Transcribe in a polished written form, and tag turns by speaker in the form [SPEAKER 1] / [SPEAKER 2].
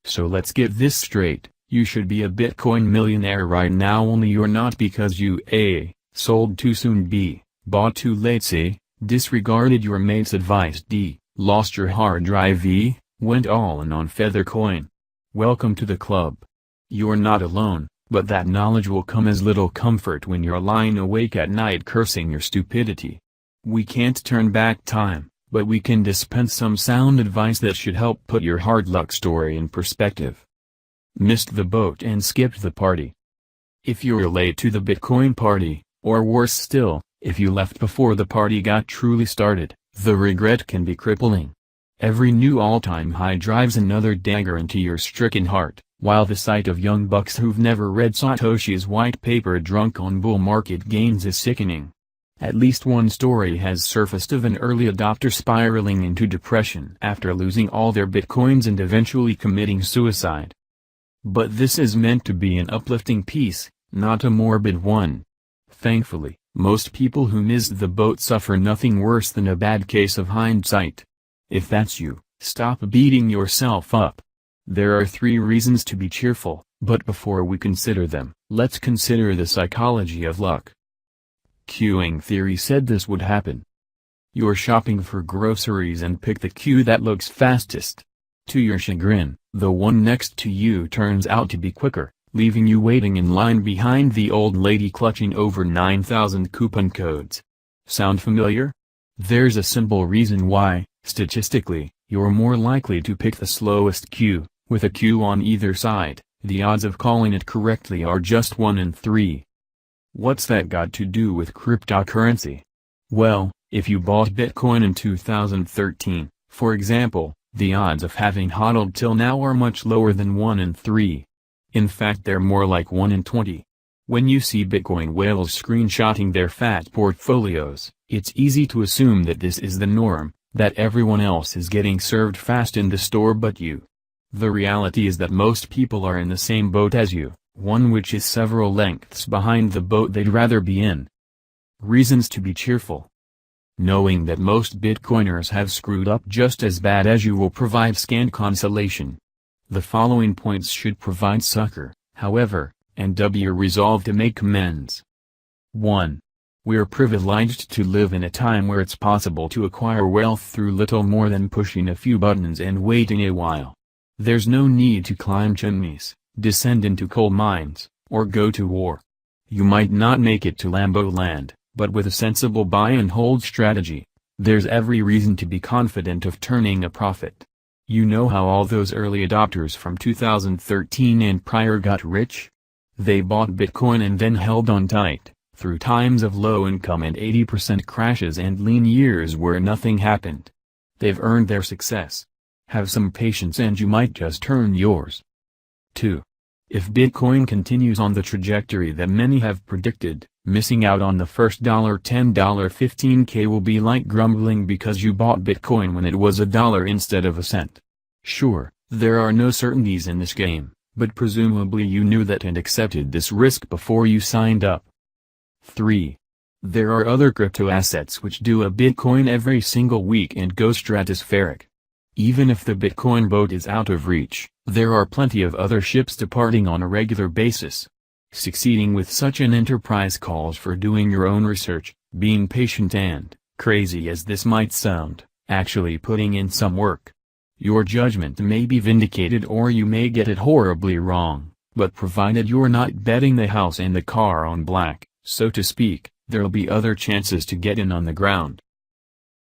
[SPEAKER 1] So let's get this straight, you should be a Bitcoin millionaire right now, only you're not because you A. Sold too soon, B. Bought too late, C. Disregarded your mate's advice, D. Lost your hard drive, E. Went all in on feathercoin. Welcome to the club. You're not alone, but that knowledge will come as little comfort when you're lying awake at night cursing your stupidity. We can't turn back time, but we can dispense some sound advice that should help put your hard luck story in perspective. Missed the boat and skipped the party. If you're late to the Bitcoin party, or worse still, if you left before the party got truly started, the regret can be crippling. Every new all-time high drives another dagger into your stricken heart, while the sight of young bucks who've never read Satoshi's white paper drunk on bull market gains is sickening. At least one story has surfaced of an early adopter spiraling into depression after losing all their bitcoins and eventually committing suicide. But this is meant to be an uplifting piece, not a morbid one. Thankfully, most people who missed the boat suffer nothing worse than a bad case of hindsight. If that's you, stop beating yourself up. There are 3 reasons to be cheerful, but before we consider them, let's consider the psychology of luck. Queuing theory said this would happen. You're shopping for groceries and pick the queue that looks fastest. To your chagrin, the one next to you turns out to be quicker, leaving you waiting in line behind the old lady clutching over 9,000 coupon codes. Sound familiar? There's a simple reason why. Statistically, you're more likely to pick the slowest queue. With a queue on either side, the odds of calling it correctly are just 1 in 3. What's that got to do with cryptocurrency? Well, if you bought Bitcoin in 2013, for example, the odds of having hodled till now are much lower than 1 in 3. In fact, they're more like 1 in 20. When you see Bitcoin whales screenshotting their fat portfolios, it's easy to assume that this is the norm, that everyone else is getting served fast in the store but you. The reality is that most people are in the same boat as you, one which is several lengths behind the boat they'd rather be in. Reasons to be cheerful. Knowing that most Bitcoiners have screwed up just as bad as you will provide scant consolation. The following points should provide succor, however, and we're resolved to make amends. 1. We're privileged to live in a time where it's possible to acquire wealth through little more than pushing a few buttons and waiting a while. There's no need to climb chimneys, descend into coal mines, or go to war. You might not make it to Lambo Land, but with a sensible buy and hold strategy, there's every reason to be confident of turning a profit. You know how all those early adopters from 2013 and prior got rich? They bought Bitcoin and then held on tight, through times of low income and 80% crashes and lean years where nothing happened. They've earned their success. Have some patience and you might just earn yours. 2. If Bitcoin continues on the trajectory that many have predicted, missing out on the first $10, $15K will be like grumbling because you bought Bitcoin when it was $1 instead of a cent. Sure, there are no certainties in this game, but presumably you knew that and accepted this risk before you signed up. 3. There are other crypto assets which do a Bitcoin every single week and go stratospheric. Even if the Bitcoin boat is out of reach, there are plenty of other ships departing on a regular basis. Succeeding with such an enterprise calls for doing your own research, being patient and, crazy as this might sound, actually putting in some work. Your judgment may be vindicated or you may get it horribly wrong, but provided you're not betting the house and the car on black, so to speak, there'll be other chances to get in on the ground.